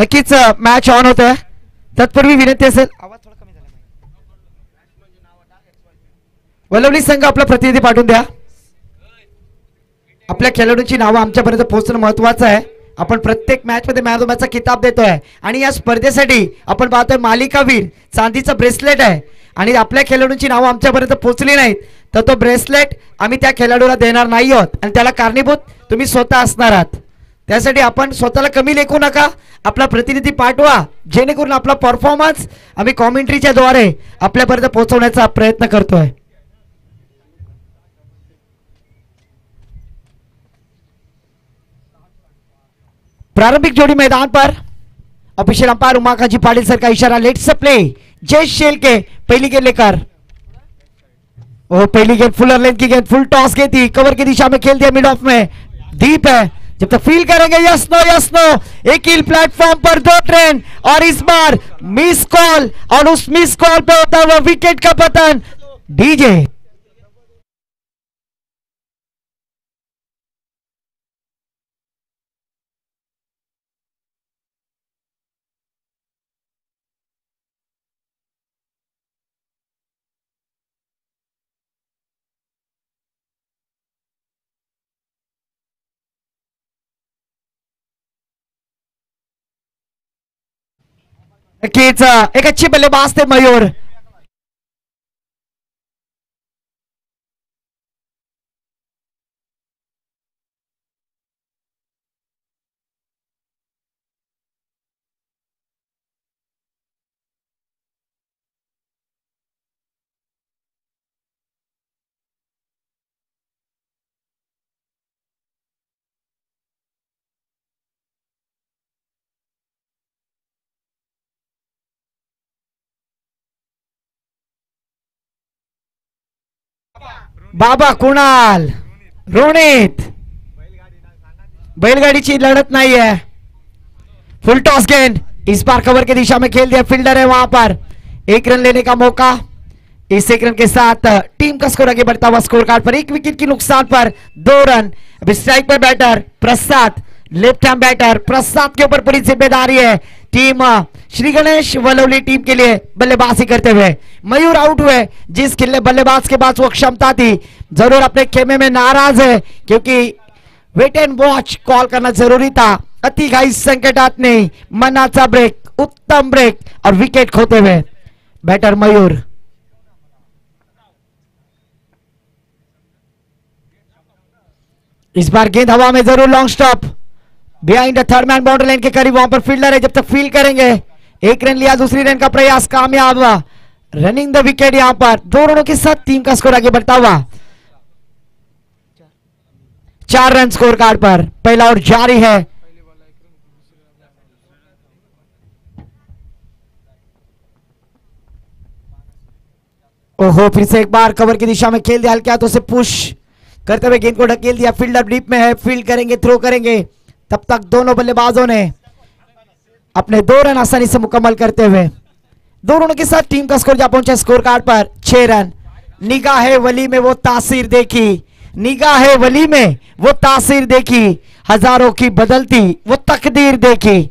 नक्कीच match on होत आहे. तत्पूर्वी विनंती असेल, आवाज थोडा कमी झाला. वलवली संघ आपला प्रतिनिधी पाठवून द्या. आपल्या खेळाडूंची नावं आमच्यापर्यंत पोहोचणं महत्वाचं आहे. आपण प्रत्येक मॅच मध्ये मॅन ऑफ मॅचचा किताब देतोय आणि या स्पर्धेसाठी आपण पाहतोय मालिकावीर चांदीचं ब्रेसलेट आहे आणि आपल्या खेळाडूंची नावं आमच्यापर्यंत पोहोचली नाहीत तर तो ब्रेसलेट आम्ही त्या खेळाडूला देणार नाही आहोत आणि त्याला कारणीभूत तुम्ही स्वतः असणार आहात. त्यासाठी आपण स्वतःला कमी लेखू नका, आपला प्रतिनिधी पाठवा जेणेकरून आपला परफॉर्मन्स आम्ही कॉमेंट्रीच्या द्वारे आपल्यापर्यंत पोहोचवण्याचा प्रयत्न करतोय. प्रारंभिक जोड़ी मैदान पर ऑफिशियल अंपायर उमाकांजी पाटिल सर का इशारा, लेट्स प्ले. जय शेल के पहली गेंद लेकर, ओ पहली गेंद फुलर लेंथ की गेंद, फुल टॉस गेंद थी, कवर की दिशा में खेल दिया, मिड ऑफ में डीप है. जब तक फील करेंगे यस नो एक ही प्लेटफॉर्म पर दो ट्रेन और इस बार मिस कॉल और उस मिस कॉल पे होता हुआ विकेट का पतन. डीजे नक्कीच एक अच्छी बल्लेबाज थे मयूर. बाबा कुणाल रोनित, बैलगाड़ी लड़त नहीं है. फुल टॉस गेंद इस बार कवर की दिशा में खेल दिया, फील्डर है वहां पर. एक रन लेने का मौका. इस एक रन के साथ टीम का स्कोर आगे बढ़ता हुआ स्कोर कार्ड पर एक विकेट की नुकसान पर 2 रन. अभी स्ट्राइक पर बैटर प्रसाद, लेफ्ट हैंड बैटर प्रसाद के ऊपर पूरी जिम्मेदारी है टीम श्री गणेश वलवली टीम के लिए बल्लेबाजी करते हुए. मयूर आउट हुए, जिस खिलने बल्लेबाज के पास वो क्षमता थी जरूर अपने खेमे में नाराज है क्योंकि वेट एंड वॉच कॉल करना जरूरी था. अति घाई संकटात नहीं, मनाचा ब्रेक, उत्तम ब्रेक और विकेट खोते हुए बैटर मयूर. इस बार गेंद हवा में जरूर long stop behind the third man boundary line के करीब, वहां पर फील्डर है. जब तक फील्ड करेंगे एक रन लिया, दूसरी रन का प्रयास कामयाब हुआ. रनिंग द विकेट यहां पर 2 रनों के साथ टीम का स्कोर आगे बढ़ता हुआ 4 रन स्कोर कार्ड पर. पहला और जारी है. ओहो, फिर से एक बार कवर की दिशा में खेल दिया, हल्के हाथों से पुश करते हुए गेंद को ढकेल दिया. फील्डर डीप में है, फील्ड करेंगे, थ्रो करेंगे. तब तक दोनों बल्लेबाजों ने अपने 2 रन आसानी से मुकम्मल करते हुए 2 रनों के साथ टीम का स्कोर जा पहुंचा स्कोर कार्ड पर 6 रन. निगाहे वली में वो तासीर देखी, निगाहे वली में वो तासीर देखी, हजारों की बदलती वो तकदीर देखी.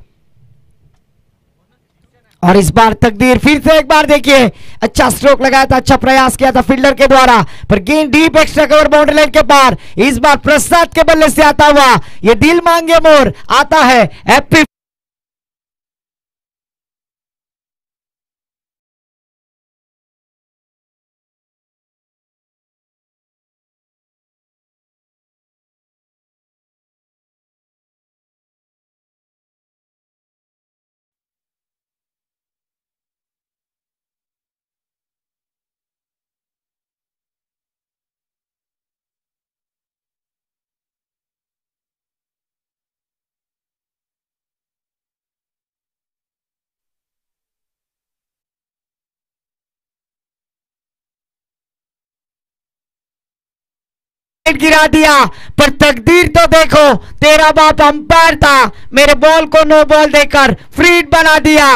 और इस बार तकदीर फिर से एक बार देखिए, अच्छा स्ट्रोक लगाया था, अच्छा प्रयास किया था फील्डर के द्वारा, पर गेंद deep extra cover boundary line के पार. इस बार प्रसाद के बल्ले से आता हुआ ये दिल मांगे मोर आता है हैप्पी. गिरा दिया, पर तकदीर तो देखो, तेरा बाप अंपायर था, मेरे बॉल को नो बॉल देकर फ्री बना दिया.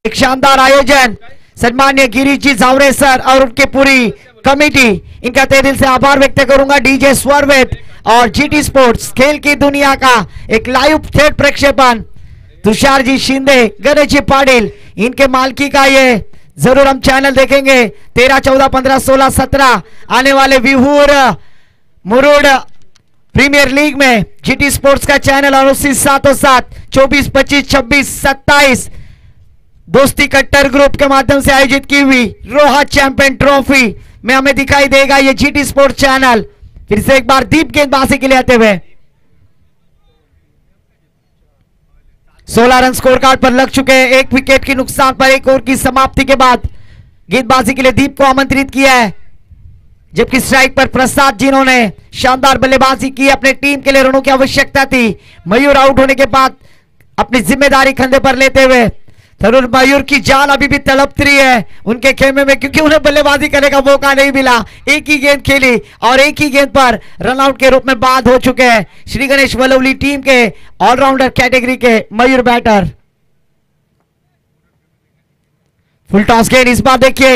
एक शानदार आयोजन। सम्मान्य गिरीश जी जावरे सर और उनकी पूरी कमेटी, इनका तहे दिल से आभार व्यक्त करूंगा। डीजे स्वरवेद और जीटी स्पोर्ट्स, खेल की दुनिया का एक लाइव थेट प्रक्षेपण। तुषार जी शिंदे, गणेश जी पाटिल, इनके मालकी का ये जरूर हम चैनल देखेंगे। 13, 14, 15, 16, 17 आने वाले विहूर मुरुड प्रीमियर लीग में जीटी स्पोर्ट्स का चैनल, और उसी साथों साथ 24, 25, 26, 27 दोस्ती कट्टर ग्रुप के माध्यम से आयोजित की हुई रोहा चैंपियन ट्रॉफी में हमें दिखाई देगा ये जीटी स्पोर्ट्स चैनल। फिर से एक बार दीप गेंदबाजी के लिए आते हुए 16 रन स्कोर कार्ड पर लग चुके हैं। एक विकेट के नुकसान पर एक ओवर की समाप्ति के बाद गेंदबाजी के लिए दीप को आमंत्रित किया है, जबकि स्ट्राइक पर प्रसाद जिन्होंने शानदार बल्लेबाजी की। अपने टीम के लिए रनों की आवश्यकता थी। मयूर आउट होने के बाद अपनी जिम्मेदारी कंधे पर लेते हुए जरूर मयूर की जान अभी भी तड़प रही है उनके खेमे में, क्योंकि उन्हें बल्लेबाजी करने का मौका नहीं मिला। एक ही गेंद खेली और एक ही गेंद पर रनआउट के रूप में बाद हो चुके हैं श्री गणेश वल्लवली टीम के ऑलराउंडर कैटेगरी के मयूर बैटर। फुल टॉस गेंद इस बार देखिए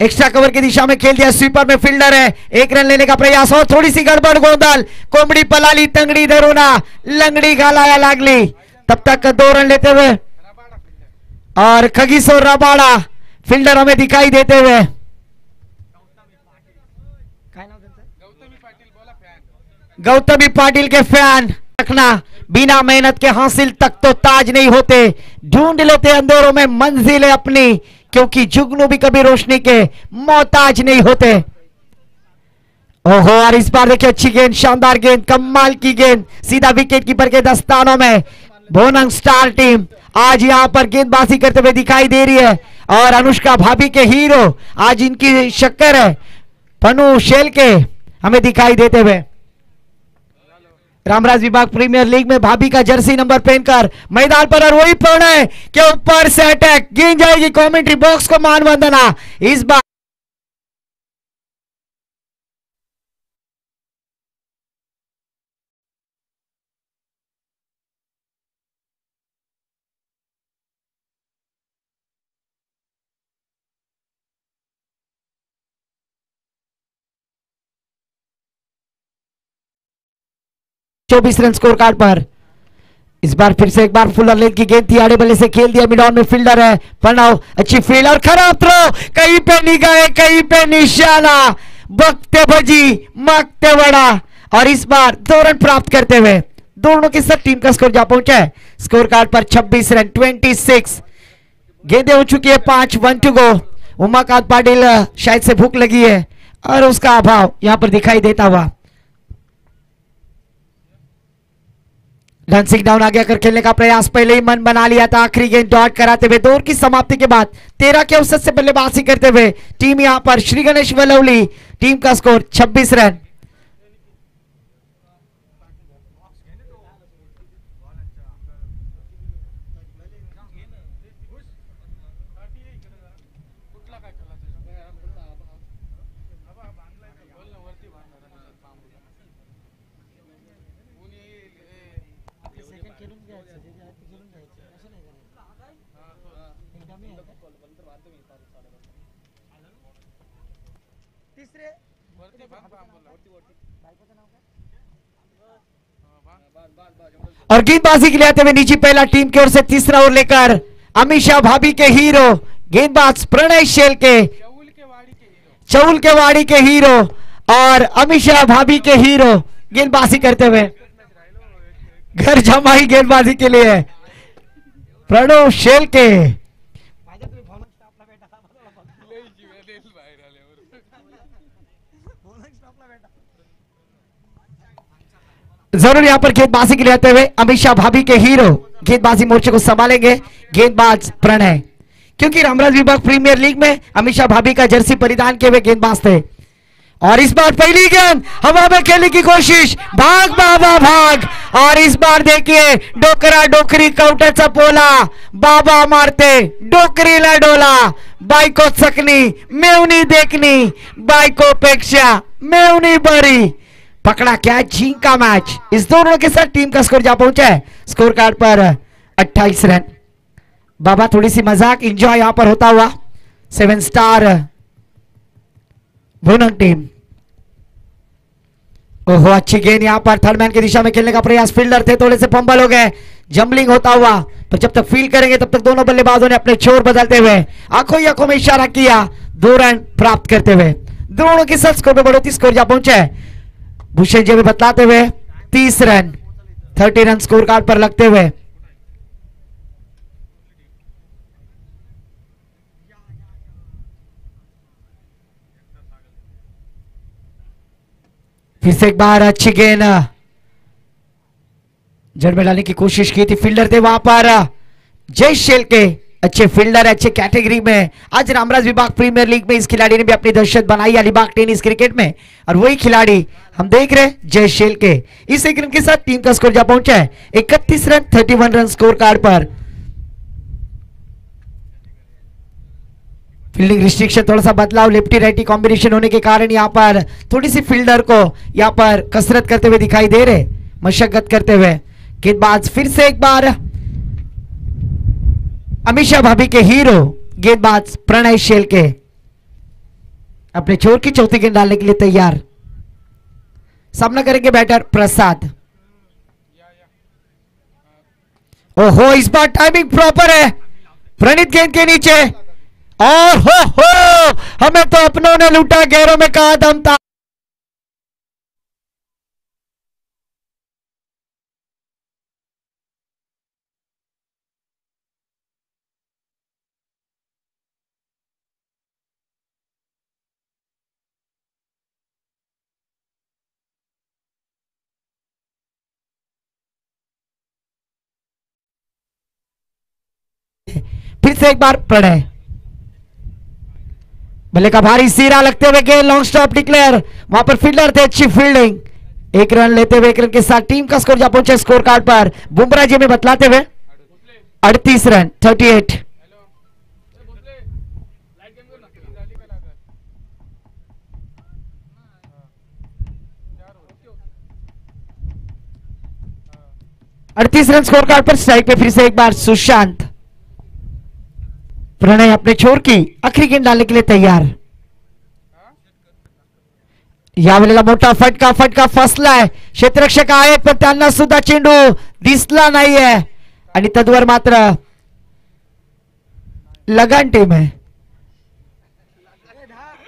एक्स्ट्रा कवर की दिशा में खेल दिया। स्वीपर में फील्डर है, एक रन लेने का प्रयास और थोड़ी सी गड़बड़ गोंदल, कोमड़ी पलाली तंगड़ी धरोना लंगड़ी घालाया लागली। तब तक 2 रन लेते हुए और खगीसो रबाड़ा फील्डर हमें दिखाई देते हुए। गौतमी पाटिल के फैन रखना, बिना मेहनत के हासिल तक तो ताज नहीं होते, ढूंढ लेते अंधेरों में मंजिलें अपनी, क्योंकि जुगनू भी कभी रोशनी के मोहताज नहीं होते। ओहो, और इस बार देखिए अच्छी गेंद, शानदार गेंद, कमाल की गेंद, सीधा विकेट कीपर के दस्तानों में। बोनंग स्टार टीम आज यहां पर गेंदबाजी करते हुए दिखाई दे रही है, और अनुष्का भाभी के हीरो आज इनकी शक्कर है पनु शेल के हमें दिखाई देते हुए। रामराज विभाग प्रीमियर लीग में भाभी का जर्सी नंबर पहनकर मैदान पर, और वही प्रणय के ऊपर से अटैक, गेंद जाएगी कमेंट्री बॉक्स को मान वंदना। इस बार चौबीस रन स्कोर कार्ड पर। इस बार फिर से एक बार फुलर लेंथ की गेंद थी, आड़े बल्ले से खेल दिया, मिड ऑन में फील्डर है प्रणव, अच्छी फील्ड और खराब थ्रो, कहीं पे निगाह कहीं पे निशाना, बकते भजी मकते बड़ा, और इस बार 2 रन प्राप्त करते हुए दोनों के साथ टीम का स्कोर जा पहुंचा है स्कोर कार्ड पर 26 रन 26। गेंदें हो चुकी है 5, 1 टू गो। उमाकांत पाटिल शायद से भूख लगी है और उसका अभाव यहां पर दिखाई देता हुआ। रनसिंग डाउन आगे कर खेलने का प्रयास पहले ही मन बना लिया था। आखिरी गेंद डॉट कराते हुए 2 ओवर की समाप्ति के बाद 13 के औसत से बल्लेबाजी करते हुए टीम यहां पर श्री गणेश वल्लवली टीम का स्कोर 26 रन। और गेंदबाजी के लिए आते हुए नीचे पहला टीम की ओर से तीसरा ओवर लेकर अमीषा भाभी के हीरो गेंदबाज प्रणय शेल के चौल के वाड़ी के हीरो और अमीषा भाभी के हीरो गेंदबाजी करते हुए घर जमाई गेंदबाजी के लिए प्रणव शेल के। जरूर यहां पर गेंदबाजी के लिए आते हुए अमीषा भाभी के हीरो गेंदबाजी मोर्चे को संभालेंगे गेंदबाज प्रणय, क्योंकि रामराज विभाग प्रीमियर लीग में अमीषा भाभी का जर्सी परिधान किए हुए गेंदबाज थे। और इस बार पहली गेंद हवा में खेलने की कोशिश, भाग बाबा भाग, और इस बार देखिए डोकरा डोकरी काउंटरचा पोला, बाबा मारते डोकरी ला डोला, बायको चकनी मेवनी देखनी, बायको पेक्षा मेवनी बरी, पकड़ा क्या झींका मैच। इस दोनों के साथ टीम का स्कोर जा पहुंचा है स्कोर कार्ड पर 28 रन। बाबा थोड़ी सी मजाक एंजॉय यहां पर होता हुआ 7 स्टार भुनंग टीम। ओहो अच्छी गेंद यहां पर थर्ड मैन की दिशा में खेलने का प्रयास, फील्डर थे थोड़े से फंबल हो गए, जंबलिंग होता हुआ, पर जब तक फील्ड करेंगे तब तक दोनों बल्लेबाजों ने अपने छोर बदलते हुए आंखों ही आंखों में इशारा किया, 2 रन प्राप्त करते हुए दोनों के साथ स्कोर में बढ़ोतरी, स्कोर जा पहुंचे भूषण जी भी बतलाते हुए 30 रन 30 रन स्कोर कार्ड पर लगते हुए। फिर से एक बार अच्छी गेंद जड़ में डालने की कोशिश की थी, फील्डर थे वहां पर जय शेल के, अच्छे फील्डर अच्छे कैटेगरी में। आज रामराज विभाग प्रीमियर लीग में इस खिलाड़ी ने भी अपनी दहशत बनाई अलीबाग टेनिस क्रिकेट में, और वही खिलाड़ी हम देख रहे हैं जय शेल के। इस एक रन के साथ टीम का स्कोर जा पहुंचा है 31 रन 31 रन स्कोर कार्ड पर। फील्डिंग रिस्ट्रिक्शन थोड़ा सा बदलाव, लेफ्टी राइटी कॉम्बिनेशन होने के कारण यहां पर थोड़ी सी फील्डर को यहां पर कसरत करते हुए दिखाई दे रहे, मशक्कत करते हुए। गेंदबाज फिर से एक बार अमीषा भाभी के हीरो गेंदबाज प्रणय शेल के अपने छोर की चौथी गेंद डालने के लिए तैयार। सामना करेंगे बैटर प्रसाद। ओहो इस बार टाइमिंग प्रॉपर है, प्रणीत गेंद के नीचे, और हो हमें तो अपनों ने लूटा, गैरों में कहा दम था। फिर से एक बार प्रणय, बल्ले का भारी सीरा लगते हुए गेंद लॉन्ग स्टॉप डिक्लेयर, वहां पर फील्डर थे, अच्छी फील्डिंग, 1 रन लेते हुए 1 रन के साथ टीम का स्कोर जा पहुंचा स्कोर कार्ड पर। बुमराह जी में बतलाते हुए 38 रन 38। अड़तीस रन स्कोर कार्ड पर। स्ट्राइक पे फिर से एक बार सुशांत। प्रणय अपने छोर की आखिरी गेंद डालने के लिए तैयार। यावेळेला मोठा फटका फटका फसलाय, क्षेत्ररक्षक आहेत पण त्यांना सुद्धा चेंडू दिसला नाहीये, आणि तद्वर मात्र लगान टीम है।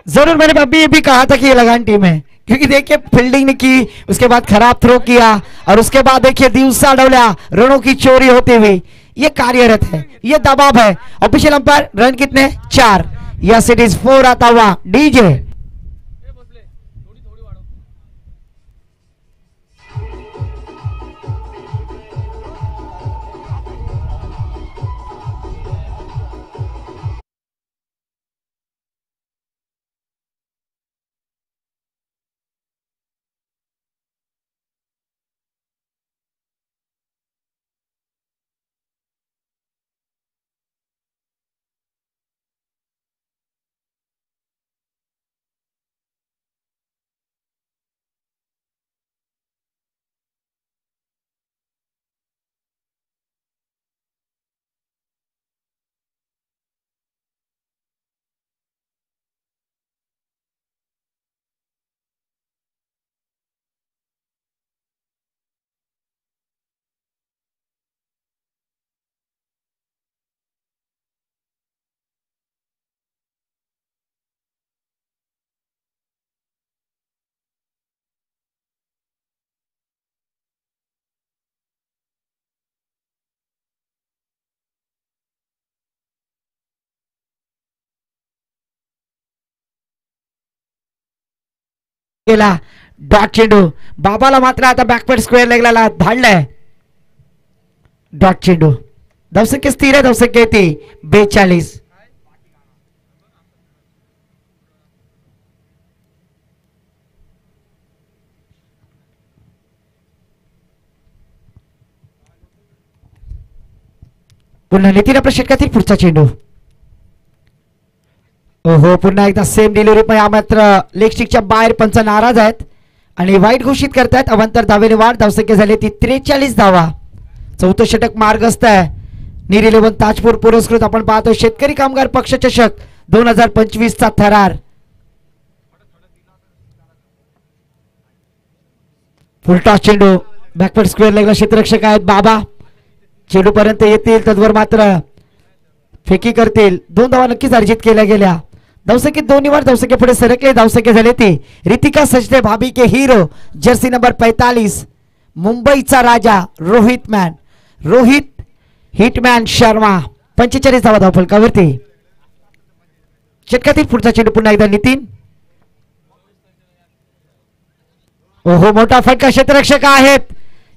जरूर मैंने अभी ये भी कहा था कि ये लगान टीम है, क्योंकि देखिए फील्डिंग ने की, उसके बाद खराब थ्रो किया, और उसके बाद देखिए दिवसा डवल्या, रनों की चोरी होती हुई, ये कार्यरत है, ये दबाव है। ऑफिशियल अंपायर रन कितने 4, यस इट इज 4 आता हुआ डीजे। गेला डॉट चेंडू, बाबाला मात्र आता बॅकवर्ड स्क्वेअर लेगला धाडलाय डॉट चेंडू। धावसंख्या स्थिर आहे, धावसंख्या येते 42। पुन्हा नितीन आपल्या षटकातील पुढचा चेंडू। ओहो पुन्हा एकदा सेम डिलिव्हरी, पण या मात्र लेग स्टिकच्या बाहेर पंच नाराज आहेत आणि वाईट घोषित करतायत। अवंतर धावेने वाढ, धावसंख्या झाली ती 43 धावा। चौथं षटक मार्गस्थ आहे, नीर 11 ताजपूर पुरस्कृत आपण पाहतो शेतकरी कामगार पक्ष चषक 2025 चा थरार. फुलटॉस चेंडू बॅकवर्ड स्क्वेअर लेगला क्षेत्ररक्षक आहेत बाबा. चेंडू पर्यंत येतील तद्वर मात्र फेकी करतील. 2 धावा नक्कीच अर्जित केल्या गेल्या. धावसंख्येत 2 वर धावसंख्ये पुढे सरकले. धावसंख्या झाली ती रितिका सचदे भाभी के हीरो जर्सी नंबर 45 मुंबईचा राजा रोहित हिटमॅन शर्मा 45 धावा धावफलकावरती. षटकातील पुढचा चेंडू पुन्हा एकदा नितीन. ओहो मोठा फटका. क्षेत्ररक्षक आहेत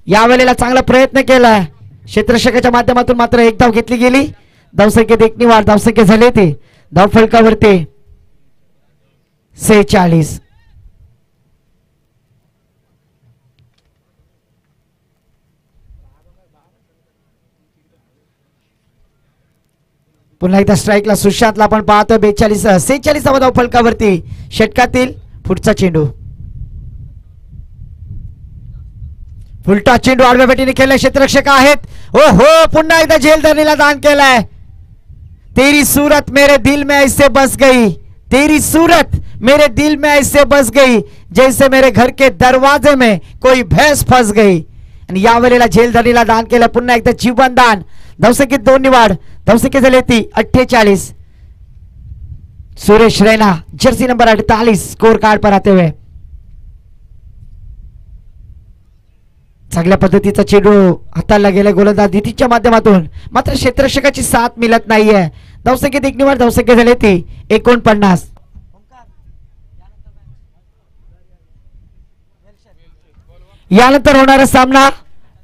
यावेळेला चांगला प्रयत्न केलाय. क्षेत्ररक्षकाच्या माध्यमातून मात्र एक धाव घेतली गेली. धावसंख्येत 1 निवाड. धावसंख्या झाली ती धावफलकावरती 46. पुन्हा एकदा स्ट्राईकला सुशांतला आपण पाहतोय 46 धावा धावफलकावरती. षटकातील पुढचा चेंडू फुलटा चेंडू आडव्या बेटीने खेळले. क्षेत्ररक्षक आहेत. ओ हो पुन्हा एकदा झेलधरणीला दान केलाय. तेरी सूरत मेरे दिल में ऐसे बस गई. तेरी सूरत मेरे दिल में ऐसे बस गई जैसे मेरे घर के दरवाजे में कोई भैंस फंस गई. आणि यावेळेला झेलधरणीला दान केलं. पुन्हा एकदा जीवन दान. धावसंख्येत 2 निवाड. धावसंख्या झाली ती 48. Suresh Raina Jersey number 48 score card पर आते हुए. चांगल्या पद्धतीचा चेंडू हाताला गेला गोलंदाज दितीच्या माध्यमातून. मात्र क्षेत्ररक्षकाची साथ मिळत नाहीये. धावसंख्येत 1 निवाड. धावसंख्या झाली ती 49. यानंतर होणारा सामना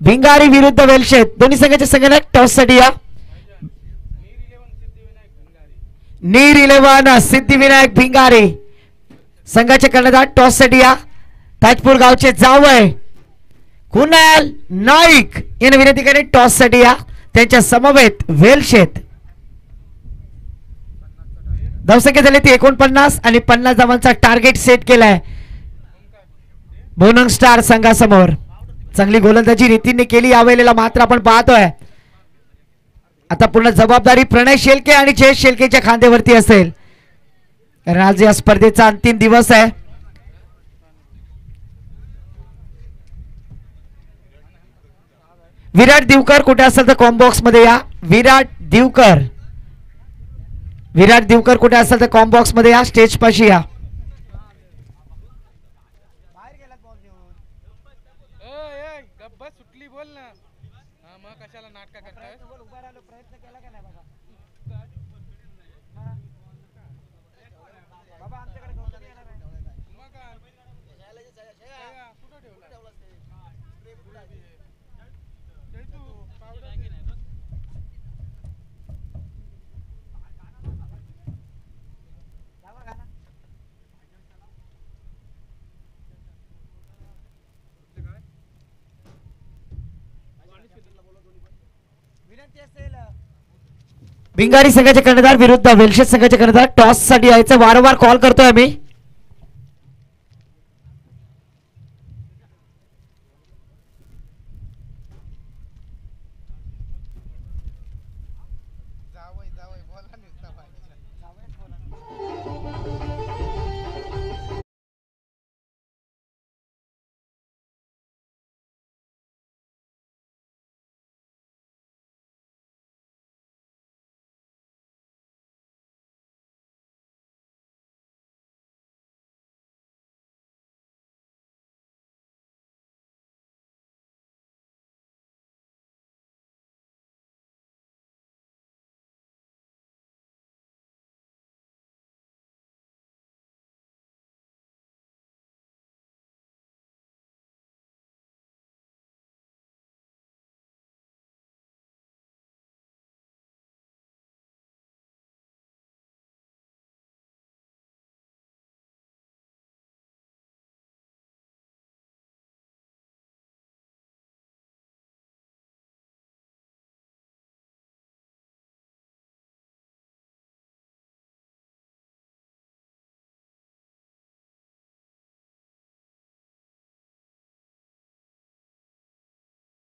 भिंगारी विरुद्ध वेलशेत. दोन्ही संघाचे संघटक टॉस साठी या. नीर 11 सिद्धिविनायक भिंगारी संघाचे कर्णधार टॉस साठी या. ताजपूर गावचे जावय कुणाल नाईक यांनी विनंती केली टॉस साठी या. त्यांच्या समवेत वेलशेत. धावसंख्या झाली ती 49 आणि 50 धावांचा टार्गेट सेट केलाय बोनंग स्टार संघासमोर. चांगली गोलंदाजी रीतीने केली यावेळेला. मात्र आपण पाहतोय आता पूर्ण जबाबदारी प्रणय शेलके आणि जयेश शेलकेच्या खांद्यावरती असेल. कारण आज या स्पर्धेचा अंतिम दिवस आहे. विराट दिवकर कुठे असेल तर कॉम्बॉक्स मध्ये या. विराट दिवकर कुठे असेल तर कॉम्बॉक्स मध्ये या. स्टेज पाशी या. भिंगारी संघाचे कर्णधार विरुद्ध वेलशेत संघाचे कर्णधार टॉस साठी यायचं. वारंवार कॉल करतोय आम्ही.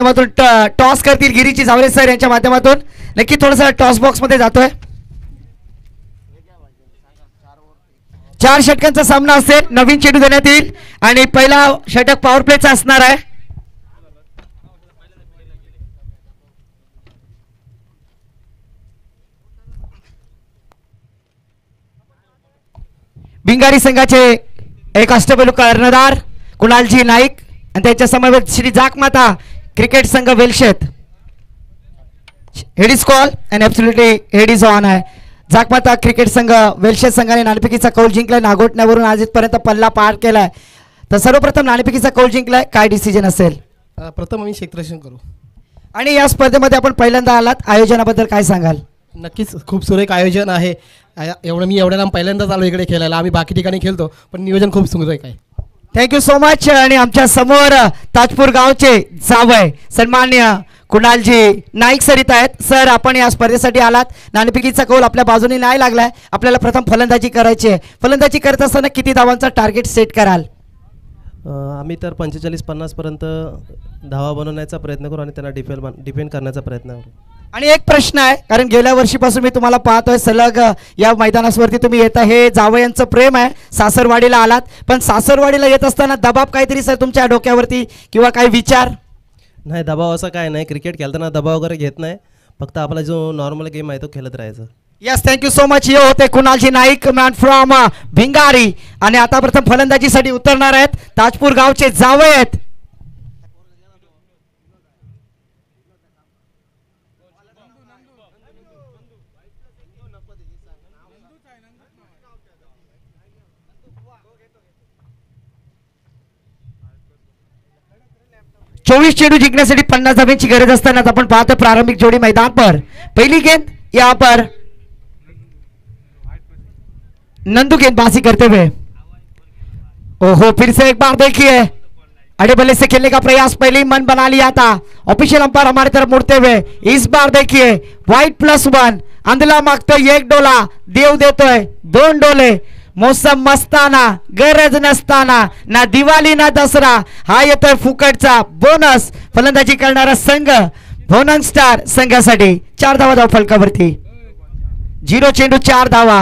माध्यमातून टॉस करतील गिरीची जावरे सर यांच्या माध्यमातून. नक्की थोडंसं टॉस बॉक्स मध्ये जातोय. 4 षटकांचा सामना असेल. नवीन चेंडू देण्यात येईल आणि पहिला षटक पॉवर प्लेचा असणार आहे. भिंगारी संघाचे एक अष्टपैलू कर्णधार कुणालजी नाईक आणि त्यांच्या समवेत श्री जाकमाता क्रिकेट संघ Velshet. Head is call and absolutely head is on आहे. जाकमाता क्रिकेट संघ वेलशेत संघाने नाणेफेकीचा कौल जिंकलाय. नागोठण्यावरून आजपर्यंत पल्ला पार केलाय. तर सर्वप्रथम नाणेफेकीचा कौल जिंकलाय. काय डिसिजन असेल? प्रथम आम्ही क्षेत्ररक्षण करू. आणि या स्पर्धेमध्ये आपण पहिल्यांदा आलात. आयोजनाबद्दल काय सांगाल? नक्कीच खूप सुरेख आयोजन आहे. एवढ्या लांब पहिल्यांदाच आलो इकडे खेळायला. आम्ही बाकी ठिकाणी खेळतो पण नियोजन खूप सुरेख आहे. Thank you so much. आणि आमच्या समोर ताजपूर गावचे जावय सन्मान्य कुणालजी नाईक सर इथं आहेत. सर, आपण या स्पर्धेसाठी आलात. नाणेफेकीचा कौल आपल्या बाजूने नाही लागलाय. आपल्याला प्रथम फलंदाजी करायची आहे. फलंदाजी करत असताना किती धावांचा टार्गेट सेट कराल? आम्ही तर 45-50 पर्यंत धावा बनवण्याचा प्रयत्न करू आणि त्यांना डिफेंड करण्याचा प्रयत्न करू. आणि एक प्रश्न आहे, कारण गेल्या वर्षीपासून मी तुम्हाला पाहतोय सलग या मैदानावरती तुम्ही येता. हे जावयांचं प्रेम आहे. सासरवाडीला आलात पण सासरवाडीला येत असताना दबाव काहीतरी सर तुमच्या डोक्यावरती किंवा काही विचार? नाही, दबाव असा काय नाही. क्रिकेट खेळताना दबाव वगैरे घेत नाही. फक्त आपला जो नॉर्मल गेम आहे तो खेळत राहायचं. Yes, thank you so much. हे होते कुणालजी नाईक मॅन फ्रॉम भिंगारी. आणि आता प्रथम फलंदाजीसाठी उतरणार आहेत ताजपूर गावचे जावय आहेत. चोवीस चेंडू जिंकण्यासाठी 50 धाब्यांची गरज असताना आपण पाहतो प्रारंभिक जोड़ी मैदान पर. पहली गेंद यहाँ पर नंदू गेंदबाजी करते हुए. ओहो, फिर से एक बार देखिए अड़े बल्ले से खेलने का प्रयास पहले ही मन बना लिया था. ऑफिशियल अंपायर हमारी तरफ मुड़ते हुए. इस बार देखिए वाइट +1 अंधला मागतोय 1 डोला, देव देतोय 2 डोले. मौसम मस्ताना, गरज नसताना, ना दिवाळी ना दसरा, हा येतोय फुकटचा बोनस. फलंदाजी करणारा संघ भोनंग स्टार संघासाठी 4 धावा धाव फलकावरती. 0 चेंडू 4 धावा.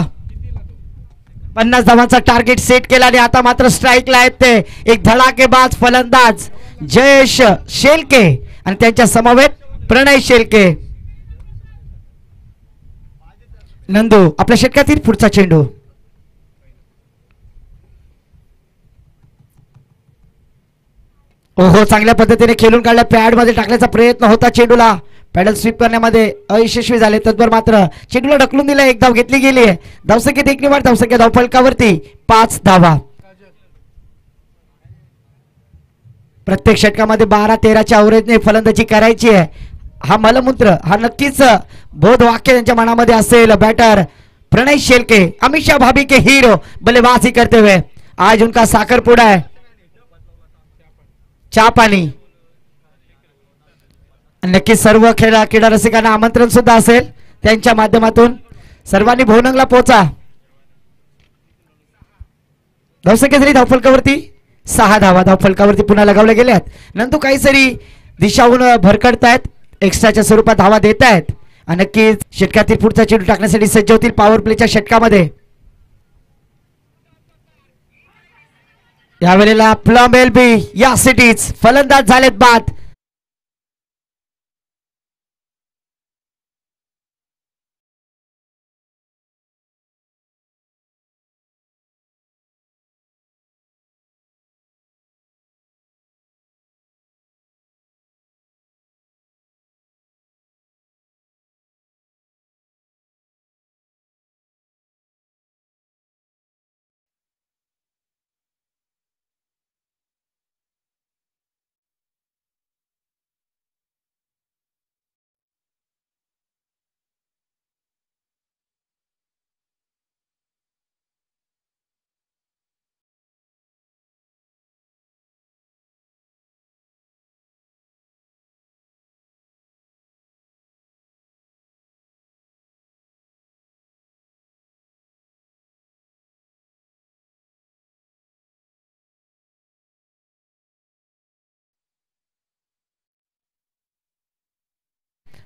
50 धावांचा टार्गेट सेट केला आणि आता मात्र स्ट्राईकला आहेत ते एक धडाकेबाज फलंदाज जयेश शेलके आणि त्यांच्या समवेत प्रणय शेलके. नंदू आपल्या षटकातील पुढचा चेंडू. ओहो, चांगल्या पद्धतीने खेळून काढल्या. पॅड मध्ये टाकण्याचा प्रयत्न होता. चेंडूला पॅडल स्वीप करण्यामध्ये अयशस्वी झाले. तत्पर मात्र चेंडूला ढकलून दिला. एक धाव घेतली गेली आहे. धावसंख्येत एक निवड. धावसंख्या धाव फलकावरती 5 धावा. प्रत्येक षटकामध्ये 12-13च्या अवरेजने फलंदाजी करायची आहे. हा मलमूत्र हा नक्कीच बोध वाक्य त्यांच्या मनामध्ये असेल. बैटर प्रणय शेलके हमेशा भाभी के हीरो बल्लेबाजी करते हुए. आज उनका साखरपुडा है. चहा पाणी नक्की सर्व क्रीडा रसिकांना आमंत्रण सुद्धा असेल. त्यांच्या माध्यमातून सर्वांनी भोनंगला पोहोचा. धावसंख्या जरी धावफलकावरती 6 धावा धावफलकावरती पुन्हा लगावल्या गेल्यात. नंतर काहीतरी दिशाहून भरकटतायत. एक्स्ट्राच्या स्वरूपात धावा देत आहेत आणि नक्कीच षटकातील पुढचा चेंडू टाकण्यासाठी सज्ज होतील पॉवर प्लेच्या षटकामध्ये. यावेळेला प्लम एलबी या सिटीज फलंदाज झालेत बाद.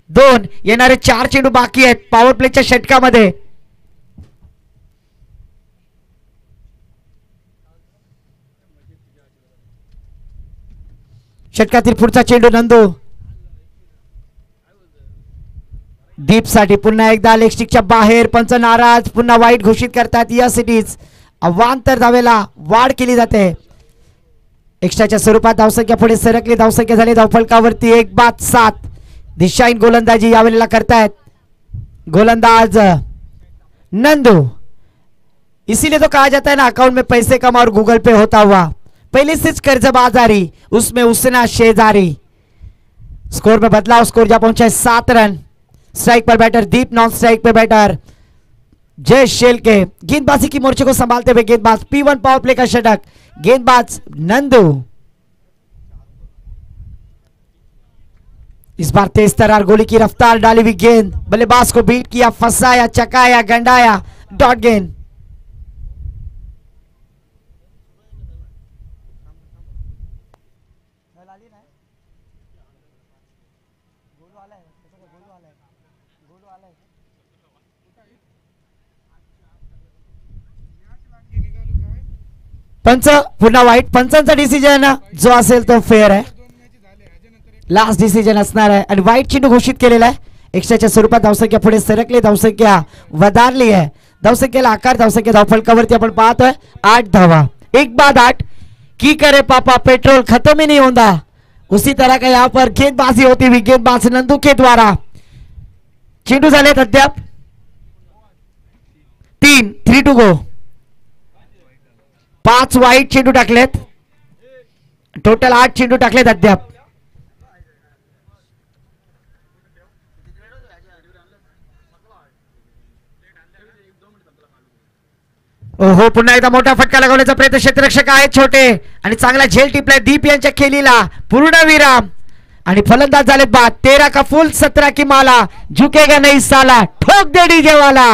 2 येणारे 4 चेंडू बाकी आहेत पॉवर प्लेच्या षटकामध्ये. षटकातील पुढचा चेंडू नंदू डीप साठी पुन्हा एकदा लेग स्टिकच्या बाहेर. पंच नाराज, पुन्हा वाईट घोषित करतात. यस इट इज अवांतर धावेला वाढ केली जाते. एक्स्ट्राच्या स्वरूपात धावसंख्या पुढे सरकली. धावसंख्या झाली धावफलकावरती 1-7. दिशाहीन गोलंदाजी यावेळेला करतायत गोलंदाज नंदू. इसीलिए तो कहा जाता है ना अकाउंट में पैसे कमा और गूगल पे होता हुआ. पहले से कर्जबाजारी उसमें उसना शेजारी. स्कोर में बदलाव. स्कोर जा पहुंचा है 7 रन. स्ट्राइक पर बैटर दीप, नॉन स्ट्राइक पर बैटर जय शेल के. गेंदबाजी की मोर्चे को संभालते हुए गेंदबाज P1 पावर प्ले का षटक. गेंदबाज नंदू. इस बार तेज तरार गोली की रफ्तार डाली हुई गेंद. बल्लेबाज को बीट किया, फंसाया, चकाया, गंडाया. डॉट गेंद. पंच पुन्हा वाईट. पंचांचा डिसिजन जो असेल तो फेअर आहे. लास्ट डिसिजन असणार आहे आणि वाईट चेंडू घोषित केलेला आहे. एक्स्ट्राच्या स्वरूपात धावसंख्या पुढे सरकली. धावसंख्या वधारली आहे. धावसंख्येला आकार. धावसंख्या धावफलकावरती आपण पाहतोय 8 धावा. 1-8 की करे पापा पेट्रोल खत्म ही नहीं होता. उसी तरह का यहाँ पर गेंदबाजी होती हुई गेंदबाज नंदू के द्वारा. चेंडू झालेत अद्याप 3 टू गो. 5 वाईट चेंडू टाकलेत. टोटल 8 चेंडू टाकलेत अद्याप. ओहो पुन्हा एकदा मोठा फटका लगावण्याचा प्रयत्न. क्षेत्ररक्षक आहेत छोटे आणि चांगला झेल टिपलाय दीप यांच्या खेळीला. पूर्ण विराम आणि फलंदाज झाले बाद. 13 का फुल 17 की माला. झुकेगा नहीं साला. ठोक दे डीजे वाला.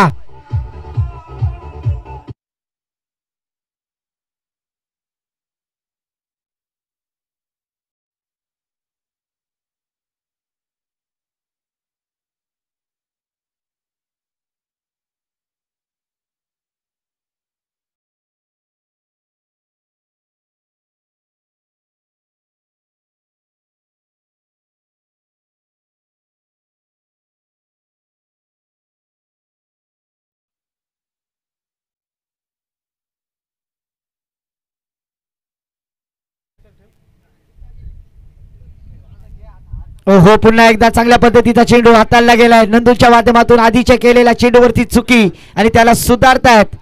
ओहो पुन्हा एकदा चांगल्या पद्धतीचा चेंडू हाताळला गेलाय. नंदूच्या माध्यमातून आधीच्या केलेल्या चेंडूवरती चुकी आणि त्याला सुधारतायत.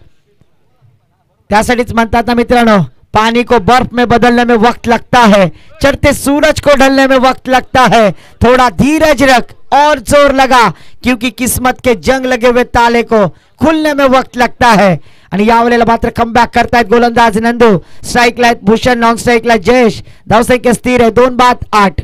त्यासाठीच म्हणतात ना मित्रांनो, पानी को बर्फ में बदलने में वक्त लगता है, चढ़ते सूरज को ढलने में वक्त लगता है. थोड़ा धीरज रख और जोर लगा क्योंकि किस्मत के जंग लगे हुए ताले को खुलने में वक्त लगता है. आणि यावेळेला मात्र कमबॅक करतायत गोलंदाज नंदू. स्ट्राइकला भूषण, नॉन स्ट्राइकला जयेश. धावसंख्या स्थिर है 2-8.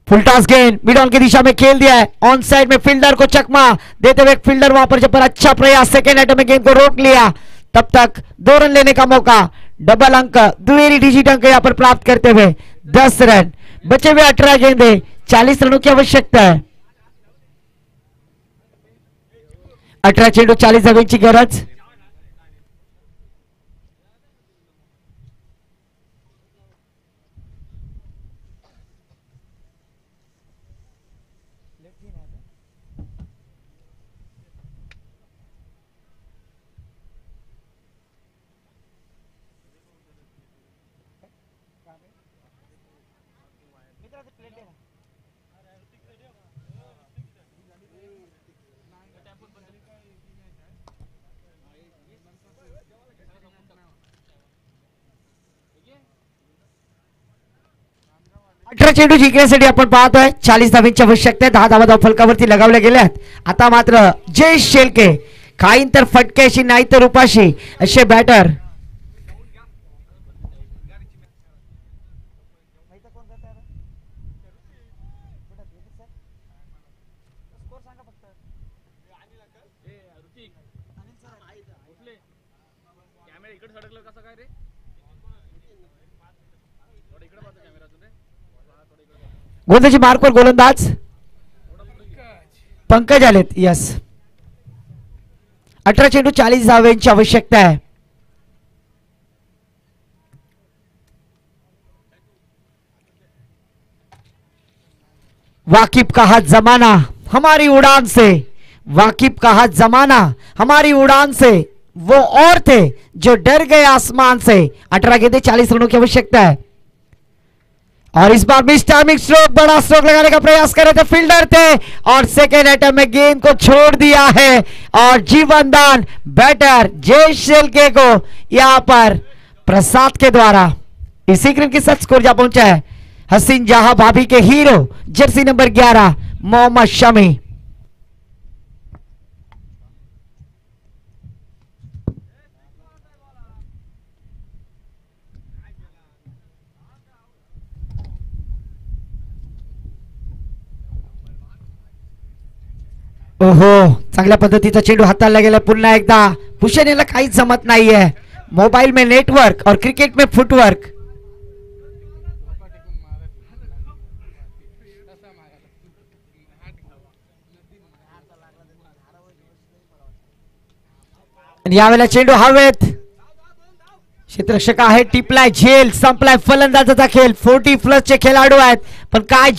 फुल टॉस गेंद मिड ऑन की दिशा में खेल दिया है. ऑन साइड में फील्डर को चकमा देते हुए फील्डर वहां पर अच्छा प्रयास. सेकेंड अटैम्प्ट में गेंद को रोक लिया. तब तक 2 रन लेने का मौका. डबल अंक, द्विवेदी डिजिट अंक यहां पर प्राप्त करते हुए 10 रन. बचे हुए 18 गेंदे. 40 रनों की आवश्यकता है. 18 चेंडू 40 धावांची गरज. चेंडू जिंकण्यासाठी आपण पाहतोय 40 धावांची आवश्यकता आहे. 10 धावा धावफलकावरती लगावल्या गेल्यात. आता मात्र जय शेलके खाईन तर फटक्याशी नाही तर उपाशी असे बॅटर. गोलंदाजी मार्कवर गोलंदाज पंकज आलेत. यस, 18 चेंडू 40 धावांची आवश्यकता आहे. वाकिब का हाथ जमाना हमारी उड़ान से, वाकिब का हाथ जमाना हमारी उड़ान से, वो और थे जो डर गए आसमान से. 18 गेंदे 40 रनों की आवश्यकता है. और इस बार मिस टाइमिंग स्ट्रोक, बड़ा स्ट्रोक लगाने का प्रयास कर रहे थे, फील्डर थे और सेकेंड अटेम्प्ट में गेंद को छोड़ दिया है. और जीवनदान बैटर जय शेलके को यहां पर प्रसाद के द्वारा इसी क्रम के साथ स्कोर जा पहुंचा है. हसीन जहां भाभी के hero jersey number 11 Mohammed Shami. ओहो, चांगल्या पद्धतीचा चेंडू हाताळला गेला. पुन्हा एकदा भूषण याला काहीच जमत नाहीये. मोबाईल में नेटवर्क और क्रिकेट में फुटवर्क. यावेळेला चेंडू हवेत. क्षेत्ररक्षक आहे, टिपलाय झेल, संपलाय फलंदाजाचा खेळ. 40+ चे खेळाडू आहेत, पण काय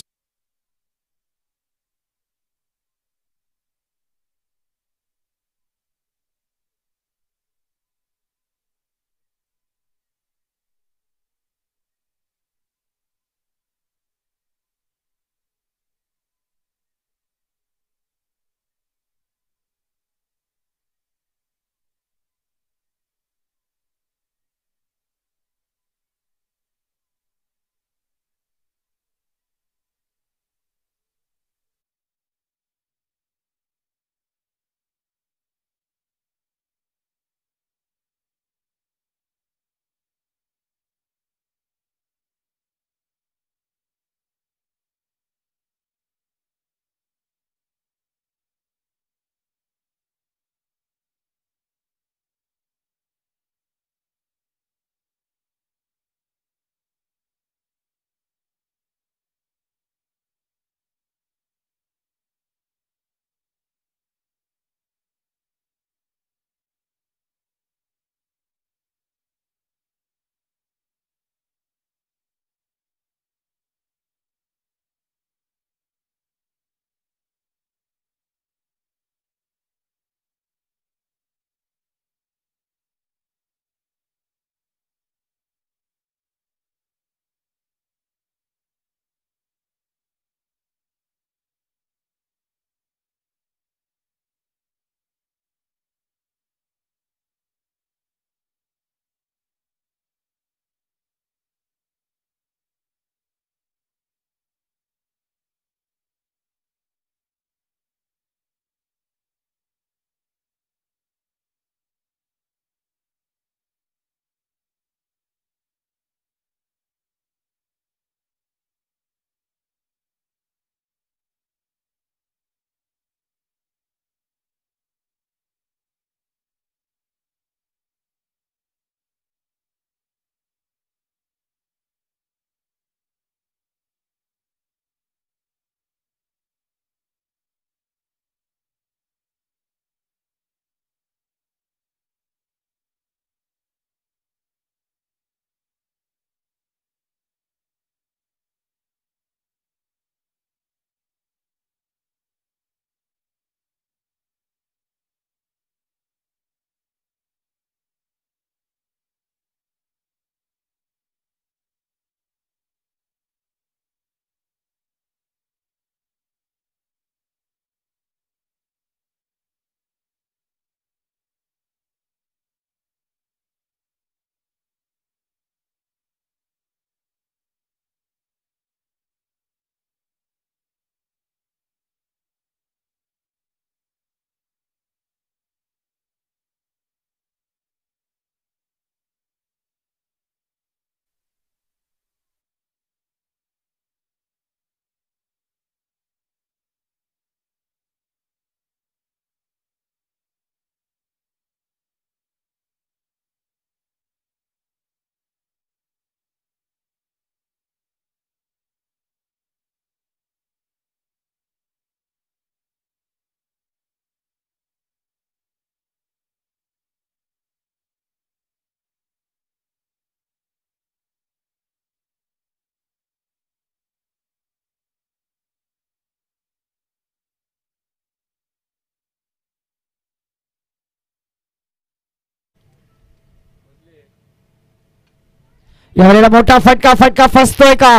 यावेळेला मोठा फटका फसतोय का,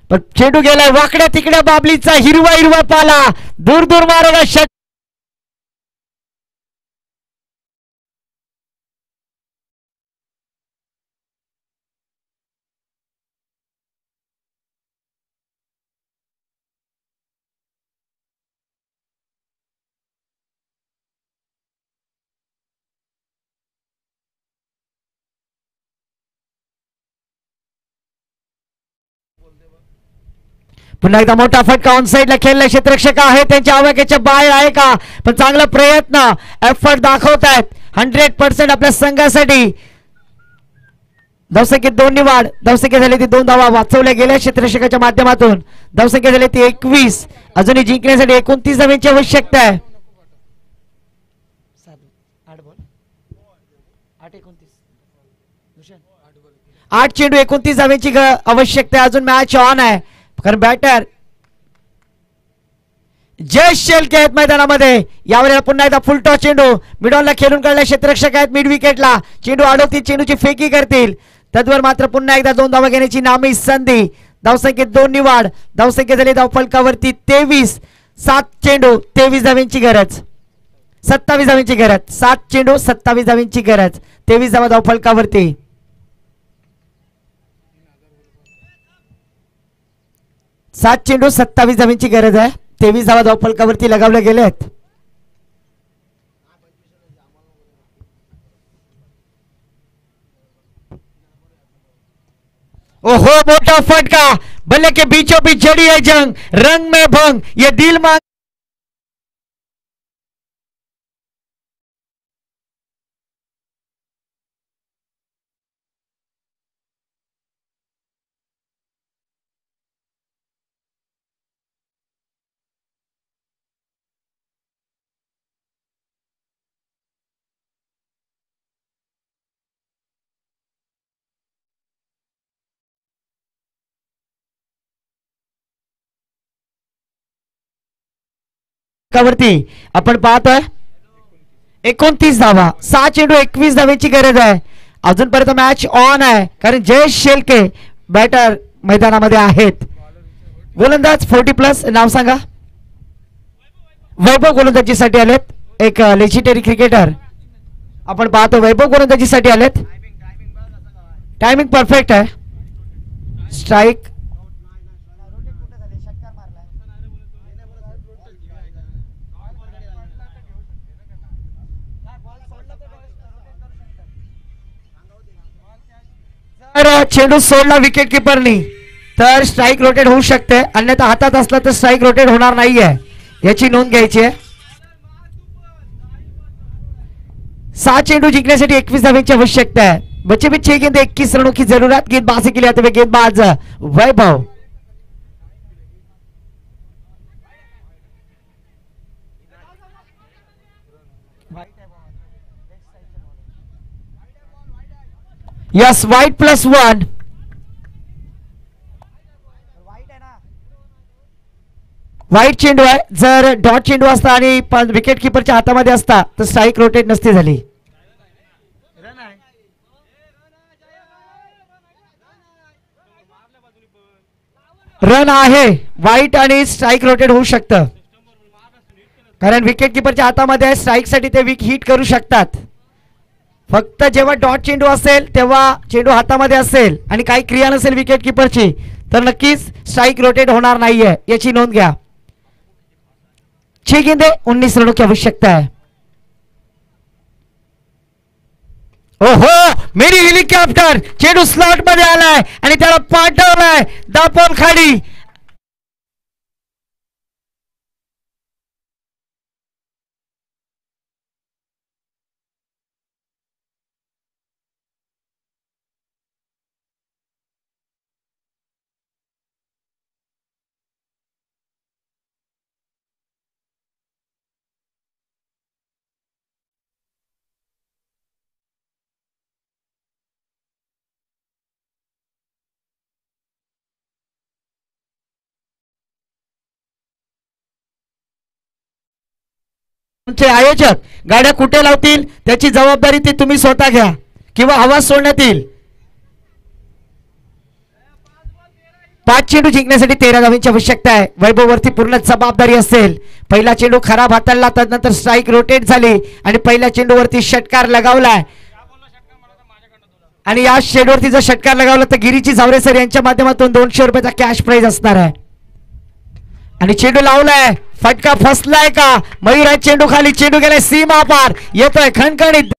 पण चेंडू गेलाय वाकड्या तिकड्या बाबलीचा हिरवा हिरवा पाला दूर दूर मारायला षट. पुन्हा एकदा मोठा फटका ऑन साइडला खेळला. क्षेत्ररक्षक आहे त्यांच्या आवाक्याच्या बाहेर आहे का, पण चांगला प्रयत्न एफर्ट दाखवत आहेत 100% आपल्या संघासाठी. धावसंख्येत 2 निवाड, धावसंख्या झाली ती 2 धावा वाचवल्या गेल्या क्षेत्ररक्षकाच्या माध्यमातून. धावसंख्या झाली ती 21. अजूनही जिंकण्यासाठी 29 धावांची आवश्यकता आहे. 8 चेंडू 29 धावांची आवश्यकता आहे. अजून मॅच ऑन आहे कारण बॅटर जय शेलके आहेत मैदानामध्ये. यावेळेला पुन्हा एकदा फुल टॉस चेंडू मिडॉनला खेळून काढला. क्षेत्ररक्षक आहेत मिड विकेटला. चेंडू अडवतील, चेंडूची फेकी करतील. तद्वर मात्र पुन्हा एकदा 2 धावा घेण्याची नामी संधी. धावसंख्येत 2 निवाड, धावसंख्या झाली धावफलकावरती 23. 7 चेंडू 23 धावांची गरज, 27 धावांची गरज. 7 चेंडू 27 धावांची गरज, 23 धावा धावफलकावरती. 7 चेंडू 27 धावांची गरज आहे. 23 धावा धावफलकावरती लगावल्या गेल्यात. ओहो मोटा फटका, बल्ले के बीचों बीच जड़ी है जंग, रंग में भंग, ये दिल मांग. वरती आपण पाहतोय 29 धावा, 6 चेंडू 21 धावांची गरज आहे. अजूनपर्यंत मॅच ऑन आहे कारण जय शेलके बॅटर मैदानामध्ये आहेत. गोलंदाज 40+ नाव सांगा. वैभव गोलंदाजीसाठी आलेत. एक लेजिटरी क्रिकेटर आपण पाहतो वैभव गोलंदाजीसाठी आलेत. टायमिंग परफेक्ट आहे. स्ट्राइक चेंडू सोडला विकेट किपरनी तर स्ट्राइक रोटेट होऊ शकते, अन्यथा हातात असला तर स्ट्राइक रोटेट होणार नाहीये, याची नोंद घ्यायची आहे. 7 चेंडू जिंकण्यासाठी 21 धावांची आवश्यकता है. बच्चे भी 6 गेंद 21 रनों की जरूरत. गेंदबाजी के लिए आते हुए गेंदबाज वैभव. Yes white +1. वाईट चेंडू आहे. जर डॉट चेंडू असता आणि विकेट किपरच्या हातामध्ये असता तर स्ट्राइक रोटेट नसती झाली. रन आहे. वाईट आणि स्ट्राइक रोटेट होऊ शकतं कारण विकेट किपरच्या हातामध्ये आहे. स्ट्राइक साठी ते विक हिट करू शकतात. फक्त जेव्हा डॉट चेंडू असेल तेव्हा चेंडू हातामध्ये असेल आणि काही क्रिया नसेल विकेट किपरची तर नक्कीच स्ट्राइक रोटेट होणार नाहीये, याची नोंद घ्या. 6 गेंदे 19 रनों की आवश्यकता है. ओहो मेरी हेलिकॉप्टर चेंडू स्लॉट मध्ये आलाय आणि त्याला पाठवलाय दापोल खाली. तुमचे आयोजक गाड्या कुठे लावतील त्याची जबाबदारी ती तुम्ही स्वतः घ्या किंवा आवाज सोडण्यात येईल. 5 चेंडू जिंकण्यासाठी 13 धावांची आवश्यकता आहे. वैभव वरती पूर्ण जबाबदारी असेल. पहिला चेंडू खराब हाताळला, त्यानंतर स्ट्राईक रोटेट झाली आणि पहिल्या चेंडूवरती षटकार लगावलाय. आणि या चेंडूवरती जर षटकार लगावला तर गिरीची झावरे सर यांच्या माध्यमातून 200 रुपयाचा कॅश प्राइज असणार आहे. आणि चेंडू लावलाय, फटका फसलाय का? मयूर आहे चेंडू खाली, चेंडू गेलाय सीमा पार, येतोय खणखणीत.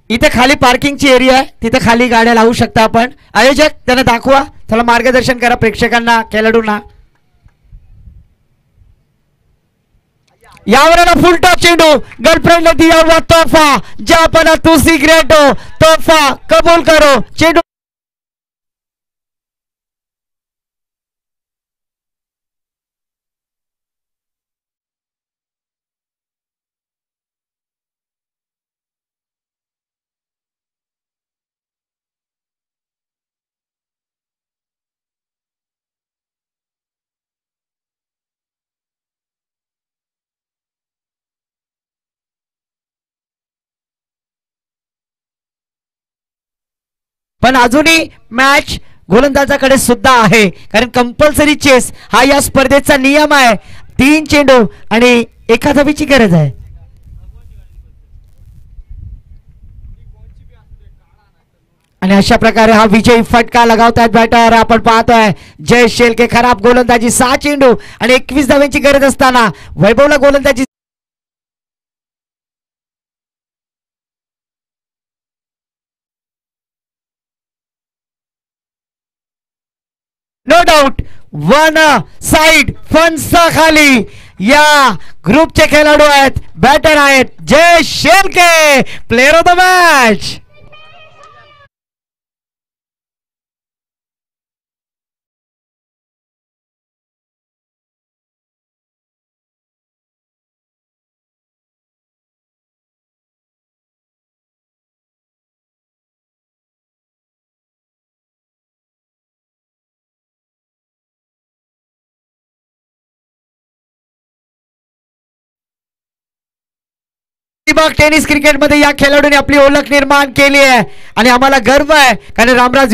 इथे खाली पार्किंगची एरिया आहे, तिथे खाली गाड्या लावू शकता आपण. आयोजक त्यांना दाखवा, चला मार्गदर्शन करा प्रेक्षकांना, खेळाडूंना. यावर फुल टॉप चेंडू, गर्लफ्रेंड ने दिया हुआ तोहफा, जापना तू सिगरेट हो, तोहफा कबूल करो. चेंडू पण अजूनही मॅच गोलंदाजाकडे सुद्धा आहे, कारण कंपल्सरी चेस हा या स्पर्धेचा नियम आहे. 3 चेंडू आणि 1 धावेची गरज आहे. आणि अशा प्रकारे हा विजयी फटका लगावतायत बॅटर. आपण पाहतोय जय शेलके खराब गोलंदाजी, 6 चेंडू आणि 21 धावेची गरज असताना वैभवला गोलंदाजी. नो डाऊट वन साइड फनसा खाली या ग्रुपचे खेळाडू आहेत, बॅटर आहेत जय Shelke, player of the match. Tennis क्रिकेटमध्ये या खेळाडूने आपली ओळख निर्माण केली आहे आणि आम्हाला गर्व आहे, कारण रामराज